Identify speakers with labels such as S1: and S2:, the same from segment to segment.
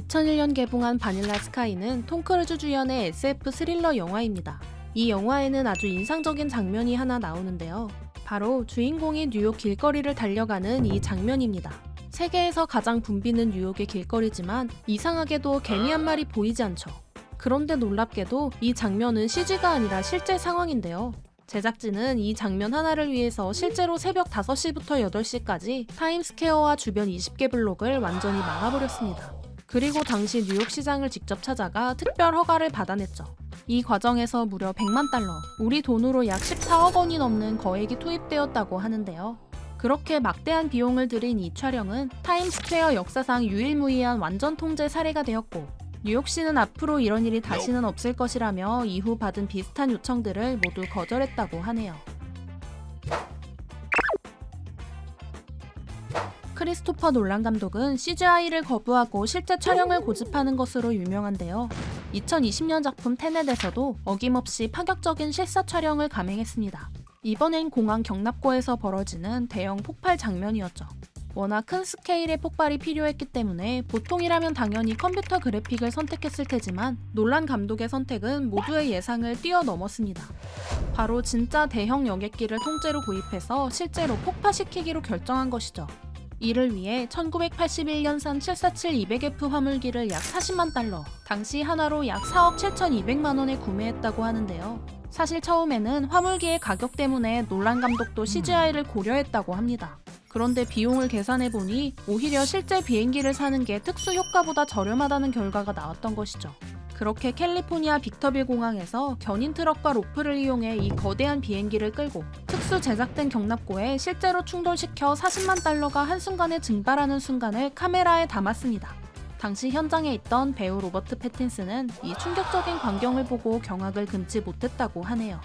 S1: 2001년 개봉한 바닐라 스카이는 톰 크루즈 주연의 SF 스릴러 영화입니다. 이 영화에는 아주 인상적인 장면이 하나 나오는데요. 바로 주인공이 뉴욕 길거리를 달려가는 이 장면입니다. 세계에서 가장 붐비는 뉴욕의 길거리지만 이상하게도 개미 한 마리 보이지 않죠. 그런데 놀랍게도 이 장면은 CG가 아니라 실제 상황인데요. 제작진은 이 장면 하나를 위해서 실제로 새벽 5시부터 8시까지 타임스퀘어와 주변 20개 블록을 완전히 막아버렸습니다. 그리고 당시 뉴욕 시장을 직접 찾아가 특별 허가를 받아냈죠. 이 과정에서 무려 100만 달러, 우리 돈으로 약 14억 원이 넘는 거액이 투입되었다고 하는데요. 그렇게 막대한 비용을 들인 이 촬영은 타임스퀘어 역사상 유일무이한 완전 통제 사례가 되었고, 뉴욕시는 앞으로 이런 일이 다시는 없을 것이라며 이후 받은 비슷한 요청들을 모두 거절했다고 하네요. 크리스토퍼 놀란 감독은 CGI를 거부하고 실제 촬영을 고집하는 것으로 유명한데요. 2020년 작품 테넷에서도 어김없이 파격적인 실사 촬영을 감행했습니다. 이번엔 공항 경납고에서 벌어지는 대형 폭발 장면이었죠. 워낙 큰 스케일의 폭발이 필요했기 때문에 보통이라면 당연히 컴퓨터 그래픽을 선택했을 테지만 놀란 감독의 선택은 모두의 예상을 뛰어넘었습니다. 바로 진짜 대형 여객기를 통째로 구입해서 실제로 폭파시키기로 결정한 것이죠. 이를 위해 1981년산 747-200F 화물기를 약 40만 달러, 당시 하나로 약 4억 7,200만 원에 구매했다고 하는데요. 사실 처음에는 화물기의 가격 때문에 놀란 감독도 CGI를 고려했다고 합니다. 그런데 비용을 계산해보니 오히려 실제 비행기를 사는 게 특수 효과보다 저렴하다는 결과가 나왔던 것이죠. 그렇게 캘리포니아 빅터빌 공항에서 견인 트럭과 로프를 이용해 이 거대한 비행기를 끌고 특수 제작된 경납고에 실제로 충돌시켜 40만 달러가 한순간에 증발하는 순간을 카메라에 담았습니다. 당시 현장에 있던 배우 로버트 패틴슨은 이 충격적인 광경을 보고 경악을 금치 못했다고 하네요.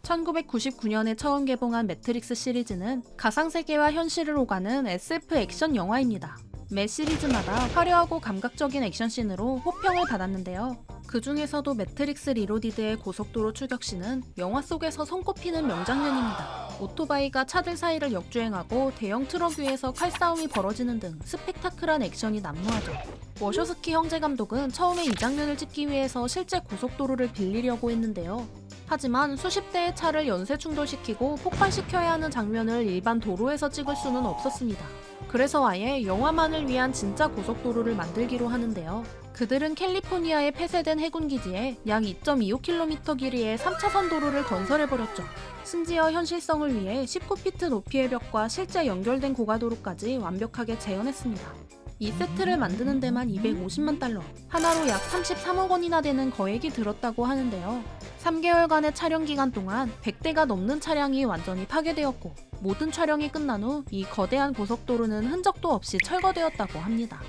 S1: 1999년에 처음 개봉한 매트릭스 시리즈는 가상세계와 현실을 오가는 SF 액션 영화입니다. 매 시리즈마다 화려하고 감각적인 액션씬으로 호평을 받았는데요. 그 중에서도 매트릭스 리로디드의 고속도로 추격신은 영화 속에서 손꼽히는 명장면입니다. 오토바이가 차들 사이를 역주행하고 대형 트럭 위에서 칼싸움이 벌어지는 등 스펙타클한 액션이 난무하죠. 워쇼스키 형제 감독은 처음에 이 장면을 찍기 위해서 실제 고속도로를 빌리려고 했는데요. 하지만 수십 대의 차를 연쇄 충돌시키고 폭발시켜야 하는 장면을 일반 도로에서 찍을 수는 없었습니다. 그래서 아예 영화만을 위한 진짜 고속도로를 만들기로 하는데요. 그들은 캘리포니아의 폐쇄된 해군기지에 약 2.25km 길이의 3차선 도로를 건설해버렸죠. 심지어 현실성을 위해 19피트 높이의 벽과 실제 연결된 고가도로까지 완벽하게 재현했습니다. 이 세트를 만드는 데만 250만 달러, 하나로 약 33억 원이나 되는 거액이 들었다고 하는데요. 3개월간의 촬영 기간 동안 100대가 넘는 차량이 완전히 파괴되었고, 모든 촬영이 끝난 후 이 거대한 고속도로는 흔적도 없이 철거되었다고 합니다.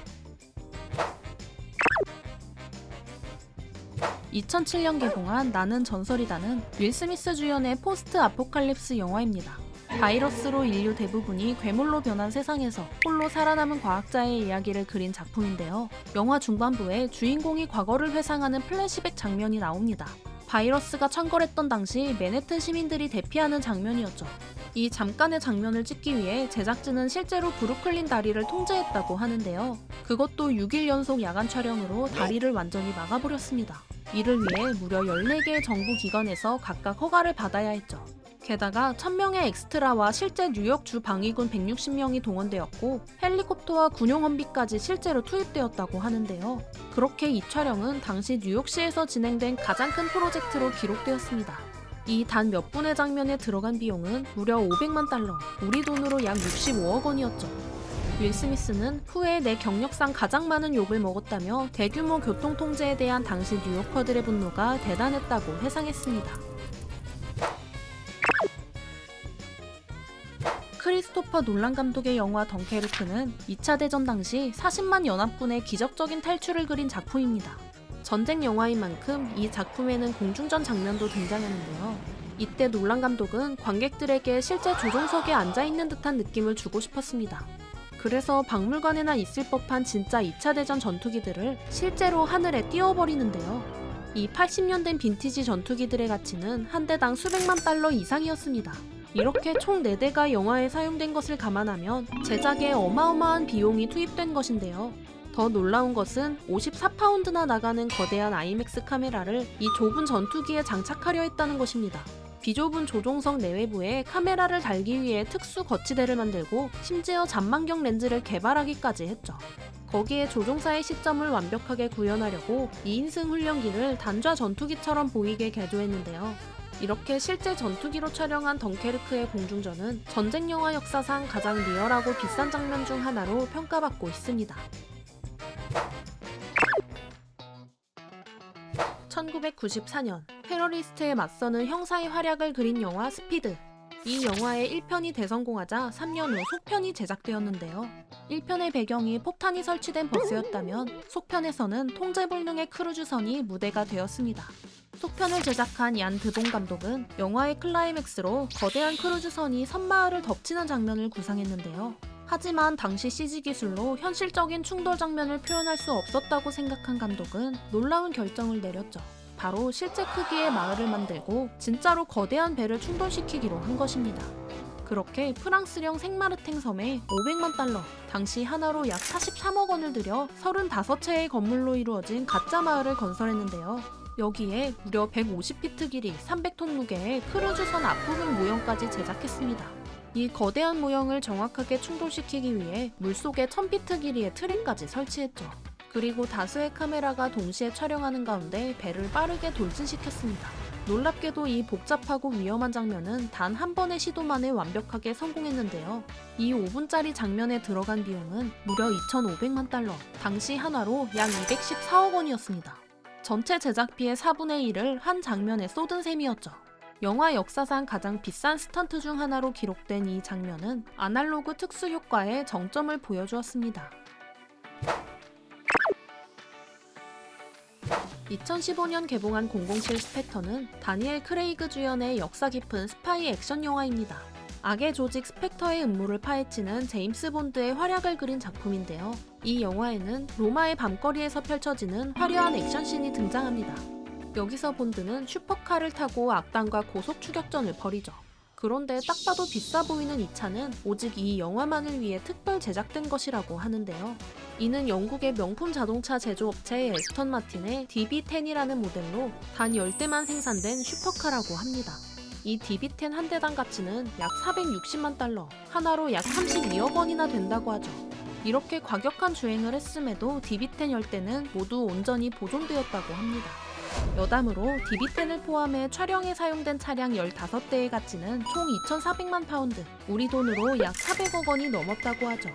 S1: 2007년 개봉한 나는 전설이다는 윌 스미스 주연의 포스트 아포칼립스 영화입니다. 바이러스로 인류 대부분이 괴물로 변한 세상에서 홀로 살아남은 과학자의 이야기를 그린 작품인데요. 영화 중반부에 주인공이 과거를 회상하는 플래시백 장면이 나옵니다. 바이러스가 창궐했던 당시 맨해튼 시민들이 대피하는 장면이었죠. 이 잠깐의 장면을 찍기 위해 제작진은 실제로 브루클린 다리를 통제했다고 하는데요. 그것도 6일 연속 야간 촬영으로 다리를 완전히 막아버렸습니다. 이를 위해 무려 14개의 정부 기관에서 각각 허가를 받아야 했죠. 게다가 1000명의 엑스트라와 실제 뉴욕 주 방위군 160명이 동원되었고 헬리콥터와 군용험비까지 실제로 투입되었다고 하는데요. 그렇게 이 촬영은 당시 뉴욕시에서 진행된 가장 큰 프로젝트로 기록되었습니다. 이 단 몇 분의 장면에 들어간 비용은 무려 500만 달러, 우리 돈으로 약 65억 원이었죠. 윌 스미스는 후에 내 경력상 가장 많은 욕을 먹었다며 대규모 교통 통제에 대한 당시 뉴요커들의 분노가 대단했다고 회상했습니다. 크리스토퍼 놀란 감독의 영화 덩케르크는 2차 대전 당시 40만 연합군의 기적적인 탈출을 그린 작품입니다. 전쟁 영화인 만큼 이 작품에는 공중전 장면도 등장하는데요. 이때 놀란 감독은 관객들에게 실제 조종석에 앉아있는 듯한 느낌을 주고 싶었습니다. 그래서 박물관에나 있을 법한 진짜 2차 대전 전투기들을 실제로 하늘에 띄워버리는데요. 이 80년 된 빈티지 전투기들의 가치는 한 대당 수백만 달러 이상이었습니다. 이렇게 총 4대가 영화에 사용된 것을 감안하면 제작에 어마어마한 비용이 투입된 것인데요. 더 놀라운 것은 54파운드나 나가는 거대한 아이맥스 카메라를 이 좁은 전투기에 장착하려 했다는 것입니다. 비좁은 조종석 내외부에 카메라를 달기 위해 특수 거치대를 만들고 심지어 잔망경 렌즈를 개발하기까지 했죠. 거기에 조종사의 시점을 완벽하게 구현하려고 2인승 훈련기를 단좌 전투기처럼 보이게 개조했는데요. 이렇게 실제 전투기로 촬영한 덩케르크의 공중전은 전쟁 영화 역사상 가장 리얼하고 비싼 장면 중 하나로 평가받고 있습니다. 1994년 테러리스트에 맞서는 형사의 활약을 그린 영화 스피드. 이 영화의 1편이 대성공하자 3년 후 속편이 제작되었는데요. 1편의 배경이 폭탄이 설치된 버스였다면 속편에서는 통제불능의 크루즈선이 무대가 되었습니다. 속편을 제작한 얀 드봉 감독은 영화의 클라이맥스로 거대한 크루즈선이 섬마을을 덮치는 장면을 구상했는데요. 하지만 당시 CG 기술로 현실적인 충돌 장면을 표현할 수 없었다고 생각한 감독은 놀라운 결정을 내렸죠. 바로 실제 크기의 마을을 만들고 진짜로 거대한 배를 충돌시키기로 한 것입니다. 그렇게 프랑스령 생마르탱 섬에 500만 달러, 당시 하나로 약 43억 원을 들여 35채의 건물로 이루어진 가짜 마을을 건설했는데요. 여기에 무려 150피트 길이, 300톤 무게의 크루즈선 앞부분 모형까지 제작했습니다. 이 거대한 모형을 정확하게 충돌시키기 위해 물속에 1000피트 길이의 트랙까지 설치했죠. 그리고 다수의 카메라가 동시에 촬영하는 가운데 배를 빠르게 돌진시켰습니다. 놀랍게도 이 복잡하고 위험한 장면은 단 한 번의 시도만에 완벽하게 성공했는데요. 이 5분짜리 장면에 들어간 비용은 무려 2,500만 달러, 당시 한화로 약 214억 원이었습니다. 전체 제작비의 4분의 1을 한 장면에 쏟은 셈이었죠. 영화 역사상 가장 비싼 스턴트 중 하나로 기록된 이 장면은 아날로그 특수 효과의 정점을 보여주었습니다. 2015년 개봉한 007 스펙터는 다니엘 크레이그 주연의 역사 깊은 스파이 액션 영화입니다. 악의 조직 스펙터의 음모를 파헤치는 제임스 본드의 활약을 그린 작품인데요. 이 영화에는 로마의 밤거리에서 펼쳐지는 화려한 액션씬이 등장합니다. 여기서 본드는 슈퍼카를 타고 악당과 고속 추격전을 벌이죠. 그런데 딱 봐도 비싸 보이는 이 차는 오직 이 영화만을 위해 특별 제작된 것이라고 하는데요. 이는 영국의 명품 자동차 제조업체 에스턴 마틴의 DB10이라는 모델로 단 10대만 생산된 슈퍼카라고 합니다. 이 DB10 한 대당 가치는 약 460만 달러, 하나로 약 32억 원이나 된다고 하죠. 이렇게 과격한 주행을 했음에도 DB10 10대는 모두 온전히 보존되었다고 합니다. 여담으로 DB10을 포함해 촬영에 사용된 차량 15대의 가치는 총 2,400만 파운드, 우리 돈으로 약 400억 원이 넘었다고 하죠.